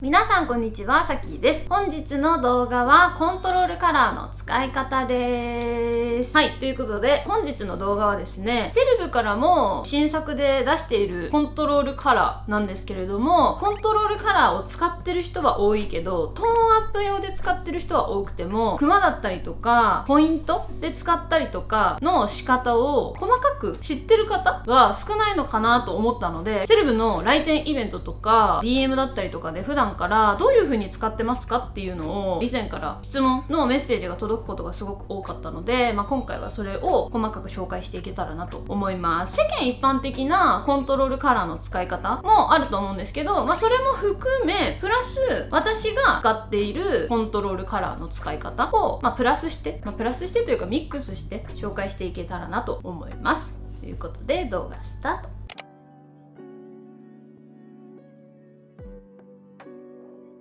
皆さんこんにちは、さきです。本日の動画はコントロールカラーの使い方です。はい、ということで本日の動画はですね、セレブからも新作で出しているコントロールカラーなんですけれども、コントロールカラーを使ってる人は多いけど、トーンアップ用で使ってる人は多くても、クマだったりとかポイントで使ったりとかの仕方を細かく知ってる方は少ないのかなと思ったので、セレブの来店イベントとか DM だったりとかで普段からどういう風に使ってますかっていうのを以前から質問のメッセージが届くことがすごく多かったので、今回はそれを細かく紹介していけたらなと思います。世間一般的なコントロールカラーの使い方もあると思うんですけど、それも含めプラス私が使っているコントロールカラーの使い方を、プラスしてというかミックスして紹介していけたらなと思います。ということで動画スタート。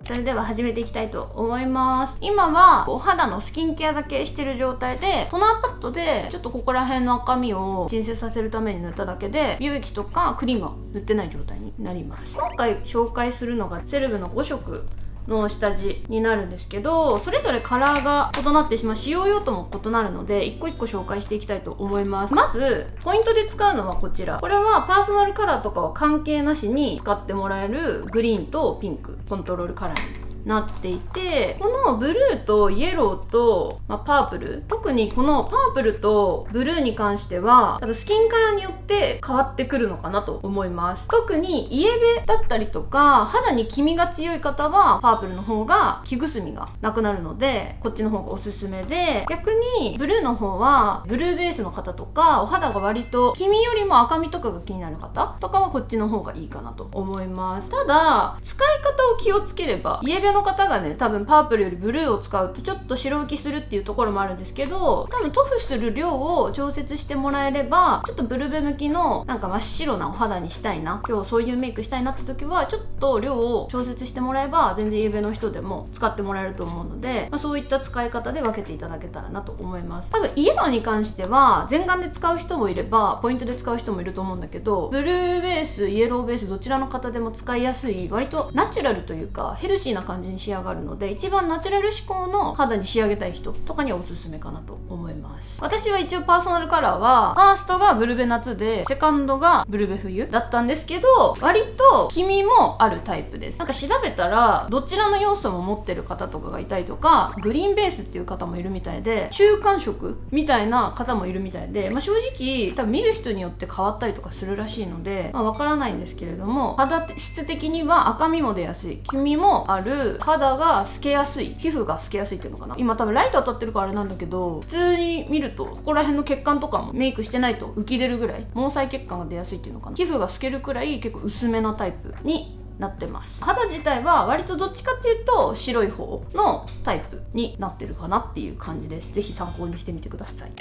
それでは始めていきたいと思います。今はお肌のスキンケアだけしてる状態で、トナーパッドでちょっとここら辺の赤みを鎮静させるために塗っただけで、美容液とかクリームは塗ってない状態になります。今回紹介するのがセレブの5色の下地になるんですけど、それぞれカラーが異なってしまう、使用用途も異なるので一個一個紹介していきたいと思います。まずポイントで使うのはこちら。これはパーソナルカラーとかは関係なしに使ってもらえるグリーンとピンクコントロールカラーになっていて、このブルーとイエローと、パープル、特にこのパープルとブルーに関しては多分スキンカラーによって変わってくるのかなと思います。特にイエベだったりとか肌に黄みが強い方はパープルの方が黄くすみがなくなるのでこっちの方がおすすめで、逆にブルーの方はブルーベースの方とかお肌が割と黄みよりも赤みとかが気になる方とかはこっちの方がいいかなと思います。ただ使い方を気をつければ、イエベの方がね多分パープルよりブルーを使うとちょっと白浮きするっていうところもあるんですけど、多分塗布する量を調節してもらえれば、ちょっとブルベ向きの真っ白なお肌にしたいな、今日そういうメイクしたいなって時はちょっと量を調節してもらえば全然イエベの人でも使ってもらえると思うので、そういった使い方で分けていただけたらなと思います。多分イエローに関しては全顔で使う人もいればポイントで使う人もいると思うんだけど、ブルーベースイエローベースどちらの方でも使いやすい、割とナチュラルというかヘルシーな感じに仕上がるので、一番ナチュラル志向の肌に仕上げたい人とかにはおすすめかなと思います。私は一応パーソナルカラーはファーストがブルベ夏でセカンドがブルベ冬だったんですけど、割と黄みもあるタイプです。調べたらどちらの要素も持ってる方とかがいたりとか、グリーンベースっていう方もいるみたいで、中間色みたいな方もいるみたいで、正直多分見る人によって変わったりとかするらしいので、わからないんですけれども、肌質的には赤みも出やすい、黄みもある、肌が透けやすい、皮膚が透けやすいっていうのかな。今多分ライト当たってるからあれなんだけど、普通に見るとここら辺の血管とかもメイクしてないと浮き出るぐらい、毛細血管が出やすいっていうのかな、皮膚が透けるくらい結構薄めなタイプになってます。肌自体は割とどっちかっていうと白い方のタイプになってるかなっていう感じです。ぜひ参考にしてみてください。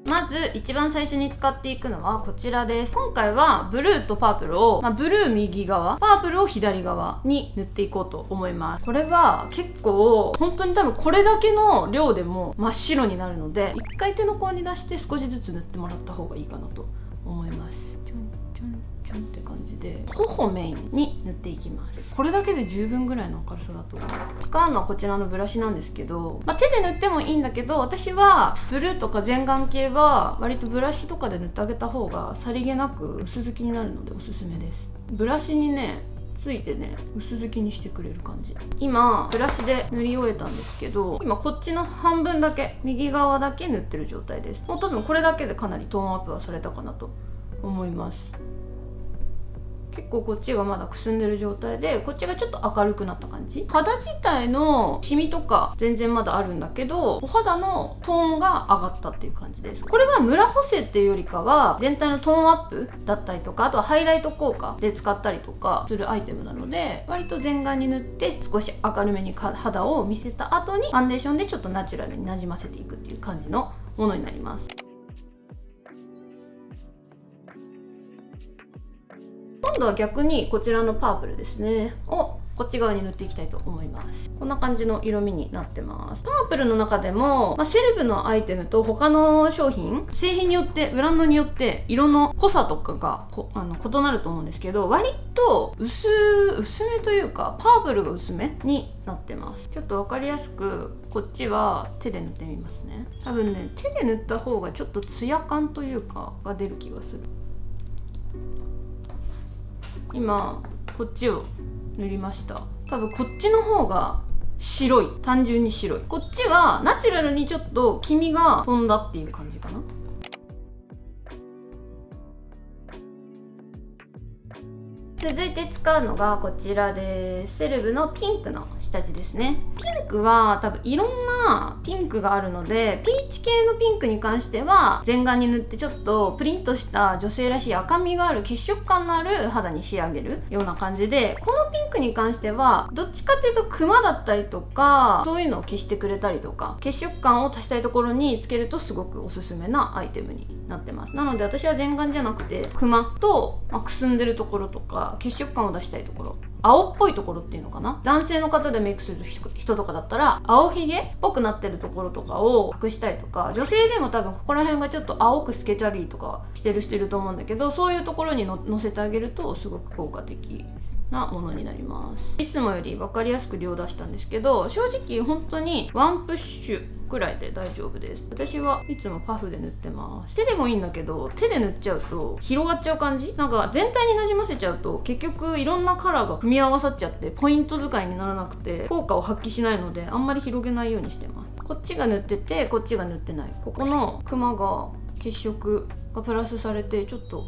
まず一番最初に使っていくのはこちらです。今回はブルーとパープルを、ブルー右側、パープルを左側に塗っていこうと思います。これは結構本当に多分これだけの量でも真っ白になるので、一回手の甲に出して少しずつ塗ってもらった方がいいかなと思います。ちょんちょんちょんって感じで頬メインに塗っていきます。これだけで十分ぐらいの明るさだと思う。使うのはこちらのブラシなんですけど、手で塗ってもいいんだけど、私はブルーとか全顔系は割とブラシとかで塗ってあげた方がさりげなく薄付きになるのでおすすめです。ブラシにねついてね薄付きにしてくれる感じ。今ブラシで塗り終えたんですけど、今こっちの半分だけ、右側だけ塗ってる状態です。もう多分これだけでかなりトーンアップはされたかなと思います。結構こっちがまだくすんでる状態で、こっちがちょっと明るくなった感じ。肌自体のシミとか全然まだあるんだけど、お肌のトーンが上がったっていう感じです。これはムラ補正っていうよりかは全体のトーンアップだったりとか、あとはハイライト効果で使ったりとかするアイテムなので、割と全顔に塗って少し明るめに肌を見せた後にファンデーションでちょっとナチュラルになじませていくっていう感じのものになります。今度は逆にこちらのパープルですねをこっち側に塗っていきたいと思います。こんな感じの色味になってます。パープルの中でも、セレブのアイテムと他の商品、製品によってブランドによって色の濃さとかが異なると思うんですけど、割と薄めというかパープルが薄めになってます。ちょっと分かりやすくこっちは手で塗ってみますね。多分ね、手で塗った方がちょっとツヤ感というかが出る気がする。今こっちを塗りました。多分こっちの方が白い、単純に白い。こっちはナチュラルにちょっと黄身が飛んだっていう感じかな。続いて使うのがこちらです。セレブのピンクの下地ですね。ピンクは多分いろんなピンクがあるので、ピーチ系のピンクに関しては全顔に塗ってちょっとプリンとした女性らしい赤みがある血色感のある肌に仕上げるような感じで、このピンクに関してはどっちかっていうとクマだったりとかそういうのを消してくれたりとか、血色感を足したいところにつけるとすごくおすすめなアイテムになってます。なので私は全顔じゃなくてクマと、くすんでるところとか血色感を出したいところ、青っぽいところっていうのかな、男性の方でメイクする人とかだったら青ひげっぽくなってるところとかを隠したいとか、女性でも多分ここら辺がちょっと青く透けたりとかしてる人いると思うんだけど、そういうところにのせてあげるとすごく効果的なものになります。いつもより分かりやすく量出したんですけど、正直本当にワンプッシュくらいで大丈夫です。私はいつもパフで塗ってます。手でもいいんだけど、手で塗っちゃうと広がっちゃう感じ、なんか全体になじませちゃうと結局いろんなカラーが組み合わさっちゃってポイント使いにならなくて効果を発揮しないので、あんまり広げないようにしてます。こっちが塗っててこっちが塗ってない、ここのクマが血色がプラスされてちょっと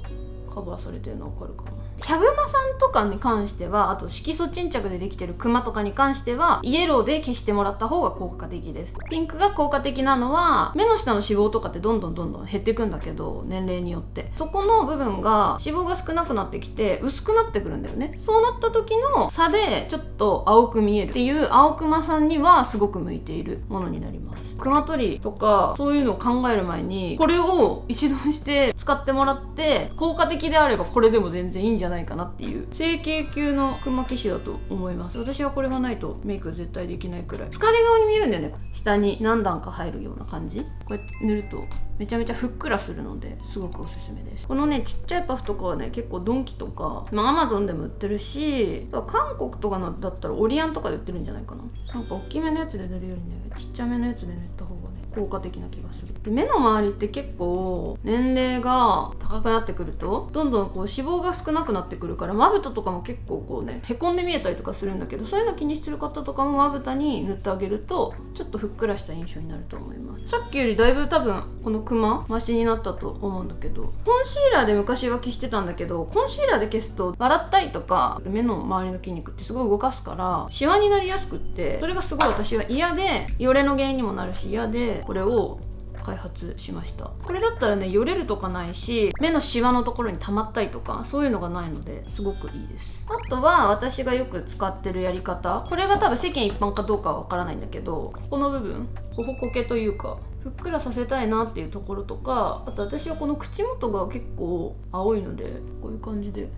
カバーされてるの分かるかな。茶グマさんとかに関しては、あと色素沈着でできてるクマとかに関してはイエローで消してもらった方が効果的です。ピンクが効果的なのは目の下の脂肪とかってどんどん減っていくんだけど、年齢によってそこの部分が脂肪が少なくなってきて薄くなってくるんだよね。そうなった時の差でちょっと青く見えるっていう青クマさんにはすごく向いているものになります。クマ取りとかそういうのを考える前にこれを一度して使ってもらって、効果的であればこれでも全然いいんじゃないかなっていう整形級のクマ消しだと思います。私はこれがないとメイク絶対できないくらい疲れ顔に見えるんだよね。下に何段か入るような感じ、こうやって塗るとめちゃめちゃふっくらするのですごくおすすめです。このねちっちゃいパフとかはね結構ドンキとかAmazonでも売ってるし、韓国とかのだったらオリアンとかで売ってるんじゃないかな。なんか大きめのやつで塗るよりねちっちゃめのやつで塗った方がね効果的な気がする。で目の周りって結構年齢が高くなってくるとどんどんこう脂肪が少なくなってくるから、まぶたとかも結構こうねへこんで見えたりとかするんだけど、そういうの気にしてる方とかもまぶたに塗ってあげるとちょっとふっくらした印象になると思います。さっきよりだいぶ多分このクママシになったと思うんだけど、コンシーラーで昔は消してたんだけど、コンシーラーで消すと笑ったりとか目の周りの筋肉ってすごい動かすからシワになりやすくって、それがすごい私は嫌で、よれの原因にもなるし嫌でこれを開発しました。これだったらねよれるとかないし、目のシワのところに溜まったりとかそういうのがないのですごくいいです。あとは私がよく使ってるやり方、これが多分世間一般かどうかはわからないんだけど、ここの部分頬こけというかふっくらさせたいなっていうところとか、あと私はこの口元が結構青いのでこういう感じで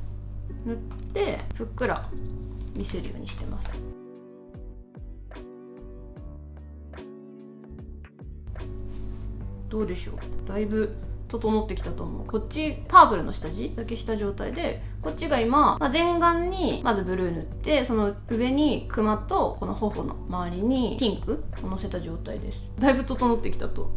塗ってふっくら見せるようにしてます。どうでしょう、だいぶ整ってきたと思う。こっちパープルの下地だけした状態で、こっちが今、全顔にまずブルー塗って、その上にクマとこの頬の周りにピンクをのせた状態です。だいぶ整ってきたと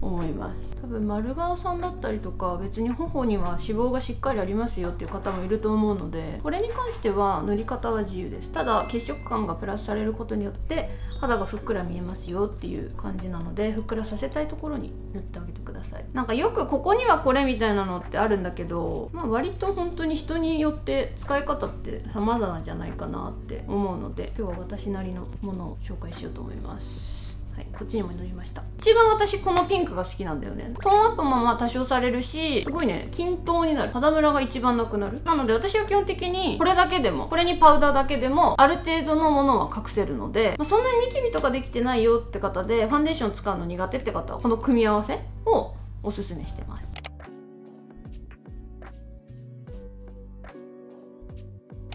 思います。多分丸顔さんだったりとか別に頬には脂肪がしっかりありますよっていう方もいると思うので、これに関しては塗り方は自由です。ただ血色感がプラスされることによって肌がふっくら見えますよっていう感じなので、ふっくらさせたいところに塗ってあげてください。なんかよくここにはこれみたいなのってあるんだけど、割と本当に人によって使い方って様々じゃないかなって思うので、今日は私なりのものを紹介しようと思います。はい、こっちにも塗りました。一番私このピンクが好きなんだよね。トーンアップも多少されるし、すごいね均等になる、肌ムラが一番なくなる。なので私は基本的にこれだけでも、これにパウダーだけでもある程度のものは隠せるので、そんなにニキビとかできてないよって方でファンデーション使うの苦手って方はこの組み合わせをおすすめしてます。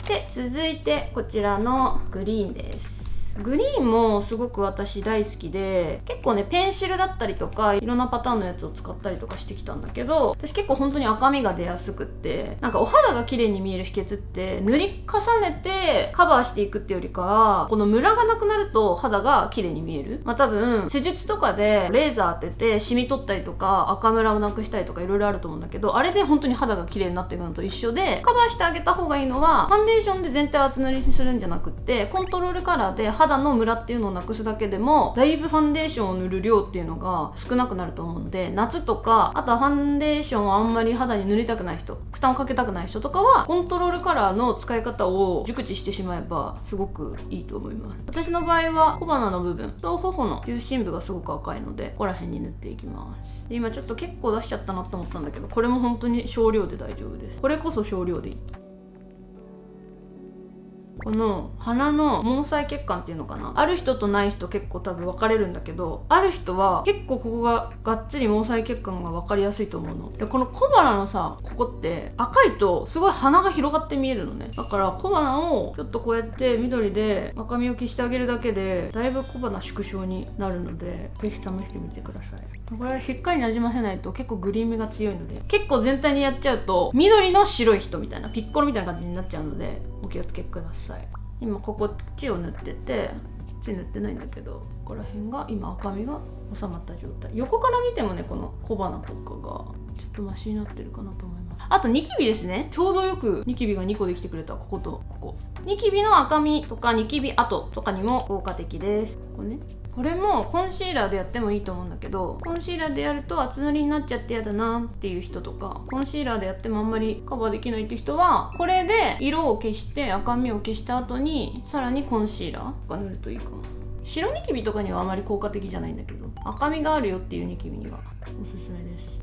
でで続いてこちらのグリーンです。グリーンもすごく私大好きで、結構ねペンシルだったりとかいろんなパターンのやつを使ったりとかしてきたんだけど、私結構本当に赤みが出やすくって、なんかお肌が綺麗に見える秘訣って塗り重ねてカバーしていくってよりかは、このムラがなくなると肌が綺麗に見える。多分施術とかでレーザー当ててシミ取ったりとか赤ムラをなくしたりとかいろいろあると思うんだけど、あれで本当に肌が綺麗になっていくのと一緒で、カバーしてあげた方がいいのはファンデーションで全体を厚塗りにするんじゃなくって、コントロールカラーで肌のムラっていうのをなくすだけでもだいぶファンデーションを塗る量っていうのが少なくなると思うので、夏とかあとはファンデーションをあんまり肌に塗りたくない人、負担をかけたくない人とかはコントロールカラーの使い方を熟知してしまえばすごくいいと思います。私の場合は小鼻の部分と頬の中心部がすごく赤いので、ここら辺に塗っていきます。で今ちょっと結構出しちゃったなと思ったんだけど、これも本当に少量で大丈夫です。これこそ少量でいい。この鼻の毛細血管っていうのかな、ある人とない人結構多分分かれるんだけど、ある人は結構ここががっつり毛細血管が分かりやすいと思うので、この小鼻のさここって赤いとすごい鼻が広がって見えるのね。だから小鼻をちょっとこうやって緑で赤みを消してあげるだけでだいぶ小鼻縮小になるので、ぜひ試してみてください。これはしっかりなじませないと結構グリーン味が強いので、結構全体にやっちゃうと緑の白い人みたいなピッコロみたいな感じになっちゃうのでお気をつけください。今こっちを塗ってて、こっち塗ってないんだけど、ここら辺が今赤みが収まった状態。横から見てもね、この小鼻とかがちょっとマシになってるかなと思います。あとニキビですね。ちょうどよくニキビが2個できてくれた。こことここ、ニキビの赤みとかニキビ跡とかにも効果的です。ここね、これもコンシーラーでやってもいいと思うんだけど、コンシーラーでやると厚塗りになっちゃってやだなっていう人とか、コンシーラーでやってもあんまりカバーできないっていう人は、これで色を消して赤みを消した後にさらにコンシーラーとか塗るといいかも。白ニキビとかにはあまり効果的じゃないんだけど、赤みがあるよっていうニキビにはおすすめです。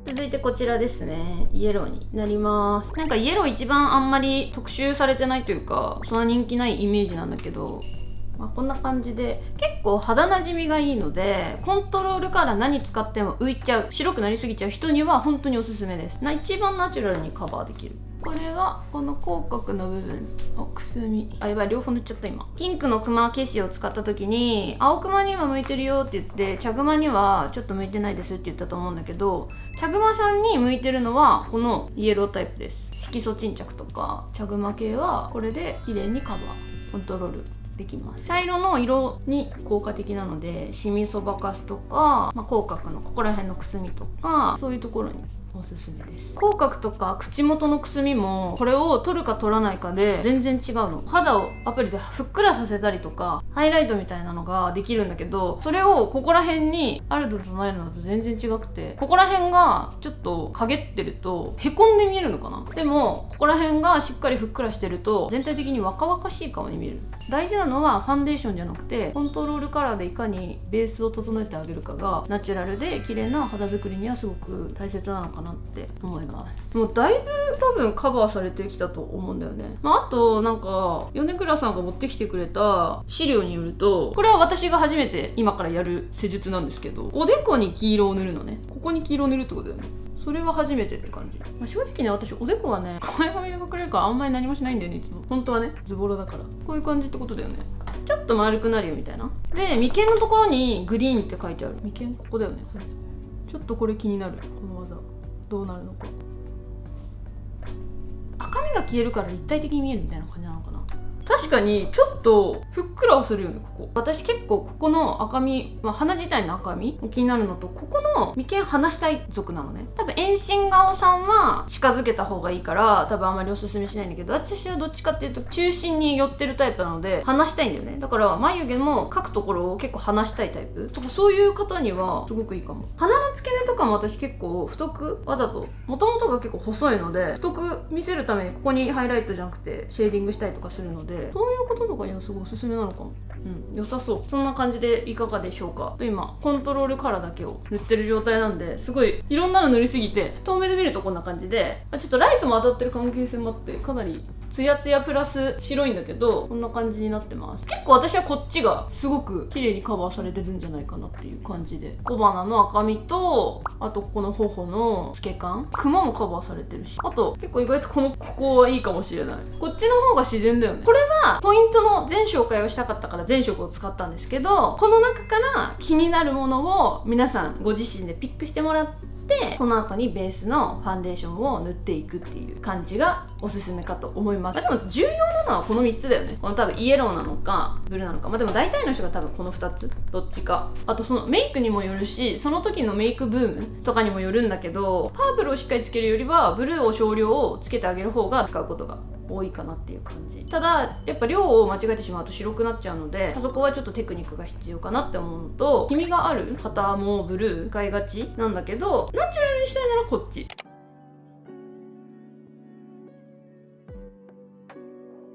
続いてこちらですね、イエローになります。なんかイエロー一番あんまり特集されてないというか、そんな人気ないイメージなんだけど、こんな感じで結構肌なじみがいいので、コントロールから何使っても浮いちゃう、白くなりすぎちゃう人には本当におすすめです。一番ナチュラルにカバーできる。これはこの口角の部分のくすみ、やばい両方塗っちゃった今。ピンクのクマ消しを使った時に青クマには向いてるよって言って、茶グマにはちょっと向いてないですって言ったと思うんだけど、茶グマさんに向いてるのはこのイエロータイプです。色素沈着とか茶グマ系はこれで綺麗にカバーコントロールできます。茶色の色に効果的なので、シミそばかすとか、口角のここら辺のくすみとか、そういうところにおすすめです。口角とか口元のくすみもこれを取るか取らないかで全然違うの。肌をアプリでふっくらさせたりとかハイライトみたいなのができるんだけど、それをここら辺にあると唱えるのと全然違くて、ここら辺がちょっと陰ってるとへこんで見えるのかな。でもここら辺がしっかりふっくらしてると全体的に若々しい顔に見える。大事なのはファンデーションじゃなくて、コントロールカラーでいかにベースを整えてあげるかがナチュラルで綺麗な肌作りにはすごく大切なのかなって思います。もうだいぶ多分カバーされてきたと思うんだよね。あとなんか米倉さんが持ってきてくれた資料によると、これは私が初めて今からやる施術なんですけど、おでこに黄色を塗るのね。ここに黄色を塗るってことだよね。それは初めてって感じ。正直ね、私おでこはね、前髪が隠れるからあんまり何もしないんだよね、いつも。本当はね、ズボラだから。こういう感じってことだよね。ちょっと丸くなるよみたいな。で、眉間のところにグリーンって書いてある。眉間ここだよね。ちょっとこれ気になる。この技どうなるのか。赤みが消えるから立体的に見えるみたいな感じなのかな。確かにちょっとふっくらはするよね。ここ私結構ここの赤み、鼻自体の赤み気になるのと、ここの眉間離したい族なのね。多分遠心顔さんは近づけた方がいいから多分あんまりおすすめしないんだけど、私はどっちかっていうと中心に寄ってるタイプなので離したいんだよね。だから眉毛も描くところを結構離したいタイプとか、そういう方にはすごくいいかも。鼻の付け根とかも私結構太く、わざと元々が結構細いので太く見せるためにここにハイライトじゃなくてシェーディングしたりとかするので、そういうこととかにはすごいおすすめなのかも。良さそう。そんな感じでいかがでしょうか。今コントロールカラーだけを塗ってる状態なんで、すごいいろんなの塗りすぎて遠目で見るとこんな感じで、ちょっとライトも当たってる関係性もあってかなりツヤツヤプラス白いんだけど、こんな感じになってます。結構私はこっちがすごく綺麗にカバーされてるんじゃないかなっていう感じで、小鼻の赤みと、あとここの頬の透け感、クマもカバーされてるし、あと結構意外とここはいいかもしれない。こっちの方が自然だよね。これはポイントの全紹介をしたかったから全色を使ったんですけど、この中から気になるものを皆さんご自身でピックしてもらって、その後にベースのファンデーションを塗っていくっていう感じがおすすめかと思います。でも重要なのはこの3つだよね。この多分イエローなのかブルーなのか、でも大体の人が多分この2つどっちか。あとそのメイクにもよるし、その時のメイクブームとかにもよるんだけど、パープルをしっかりつけるよりはブルーを少量をつけてあげる方が使うことが多いかなっていう感じ。ただやっぱ量を間違えてしまうと白くなっちゃうので、そこはちょっとテクニックが必要かなって思うのと、黄みがある方もブルー使いがちなんだけど、ナチュラルにしたいならこっち。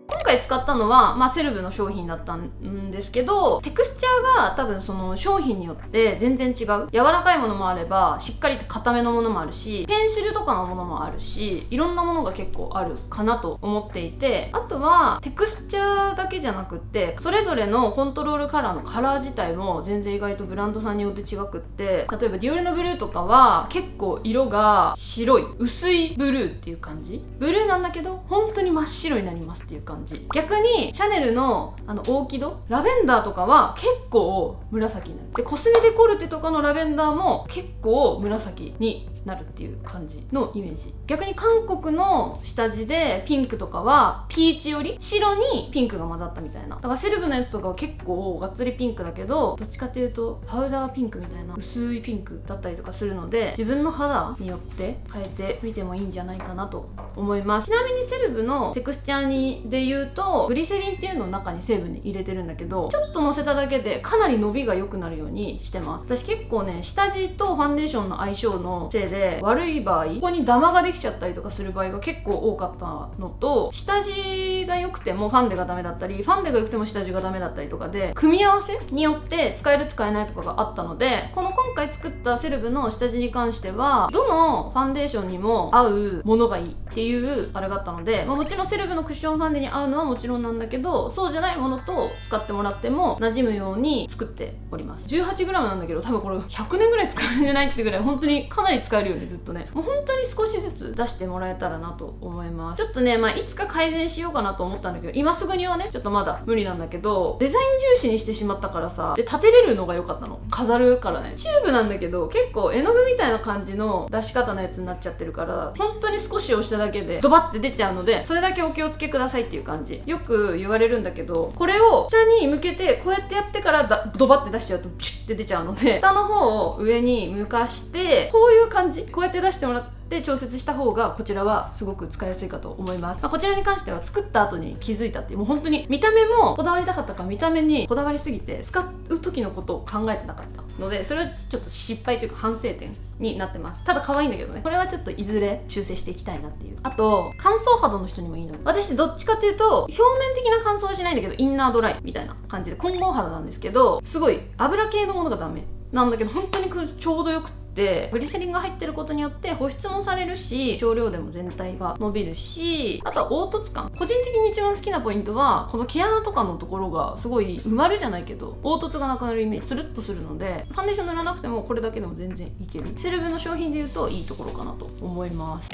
今回使ったのは、セルブの商品だったんですけど、テクスチャーが多分その商品によって全然違う。柔らかいものもあればしっかりと硬めのものもあるし、ペンシルとかのものもあるし、いろんなものが結構あるかなと思っていて、あとはテクスチャーだけじゃなくってそれぞれのコントロールカラーのカラー自体も全然意外とブランドさんによって違くって、例えばディオールのブルーとかは結構色が白い薄いブルーっていう感じ、ブルーなんだけど本当に真っ白になりますっていう感じ。逆にシャネルのオーキドラベンダーとかは結構紫になる。でコスメデコルテとかのラベンダーも結構紫になるっていう感じのイメージ。逆に韓国の下地でピンクとかはピーチより白にピンクが混ざったみたいな。だからセルブのやつとかは結構がっつりピンクだけど、どっちかっていうとパウダーピンクみたいな薄いピンクだったりとかするので、自分の肌によって変えてみてもいいんじゃないかなと思います。ちなみにセルブのテクスチャーで言うとグリセリンっていうのを中に成分に入れてるんだけど、ちょっとのせただけでかなり伸びが良くなるようにしてます。私結構ね、下地とファンデーションの相性のせいで悪い場合、ここにダマができちゃったりとかする場合が結構多かったのと、下地が良くてもファンデがダメだったり、ファンデが良くても下地がダメだったりとかで、組み合わせによって使える使えないとかがあったので、この今回作ったセルブの下地に関してはどのファンデーションにも合うものがいいっていうあれがあったので、もちろんセルブのクッションファンデに合うのはもちろんなんだけど、そうじゃないものと使ってもらっても馴染むように作っております。 18g なんだけど、多分これ100年ぐらい使えるんじゃないってぐらい本当にかなり使えるよね、ずっとね。もう本当に少しずつ出してもらえたらなと思います。ちょっとね、いつか改善しようかなと思ったんだけど、今すぐにはねちょっとまだ無理なんだけど、デザイン重視にしてしまったからさ、で立てれるのが良かったの。飾るからね、チューブなんだけど結構絵の具みたいな感じの出し方のやつになっちゃってるから、本当に少し押しただけでドバッて出ちゃうので、それだけお気をつけくださいっていう感じ。よく言われるんだけど、これを下に向けてこうやってやってからドバッて出しちゃうとチュッて出ちゃうので、下の方を上に向かしてこういう感じ、こうやって出してもらって調節した方がこちらはすごく使いやすいかと思います。こちらに関しては作った後に気づいたっていう、もう本当に見た目もこだわりたかったから、見た目にこだわりすぎて使う時のことを考えてなかったので、それはちょっと失敗というか反省点になってます。ただ可愛いんだけどね、これはちょっといずれ修正していきたいなっていう。あと乾燥肌の人にもいいの。私どっちかっていうと表面的な乾燥はしないんだけどインナードライみたいな感じで混合肌なんですけど、すごい油系のものがダメなんだけど、本当にちょうどよくて、グリセリンが入ってることによって保湿もされるし、少量でも全体が伸びるし、あとは凹凸感。個人的に一番好きなポイントはこの毛穴とかのところがすごい埋まるじゃないけど凹凸がなくなるイメージ、つるっとするので、ファンデーション塗らなくてもこれだけでも全然いける。セレブの商品でいうといいところかなと思います。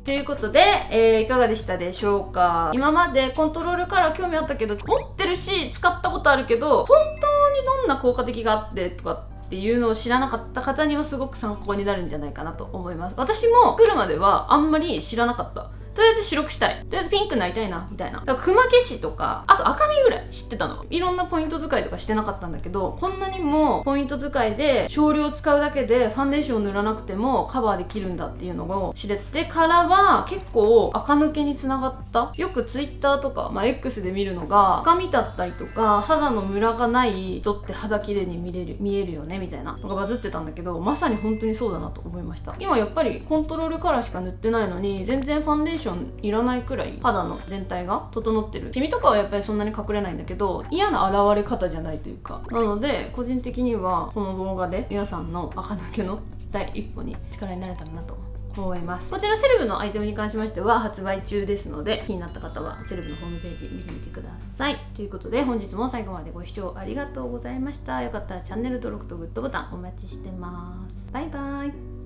ということで、いかがでしたでしょうか。今までコントロールカラー興味あったけど、持ってるし使ったことあるけど、本当にどんな効果的があってとかっていうのを知らなかった方にはすごく参考になるんじゃないかなと思います。私も来るまではあんまり知らなかった。とりあえず白くしたい、とりあえずピンクになりたいなみたいな。だからクマ消しとか、あと赤みぐらい知ってたの。いろんなポイント使いとかしてなかったんだけど、こんなにもポイント使いで少量使うだけでファンデーションを塗らなくてもカバーできるんだっていうのを知れてからは、結構赤抜けにつながった。よく Twitter とか、X で見るのが、赤みだったりとか肌のムラがない人って肌綺麗に見えるよねみたいなのがバズってたんだけど、まさに本当にそうだなと思いました。今やっぱりコントロールカラーしか塗ってないのに、全然ファンデーションいらないくらい肌の全体が整ってる。シミとかはやっぱりそんなに隠れないんだけど、嫌な現れ方じゃないというか、なので個人的にはこの動画で皆さんの赤抜けの第一歩に力になれたらなと思います。こちらセレブのアイテムに関しましては発売中ですので、気になった方はセレブのホームページ見てみてください。ということで本日も最後までご視聴ありがとうございました。よかったらチャンネル登録とグッドボタンお待ちしてます。バイバイ。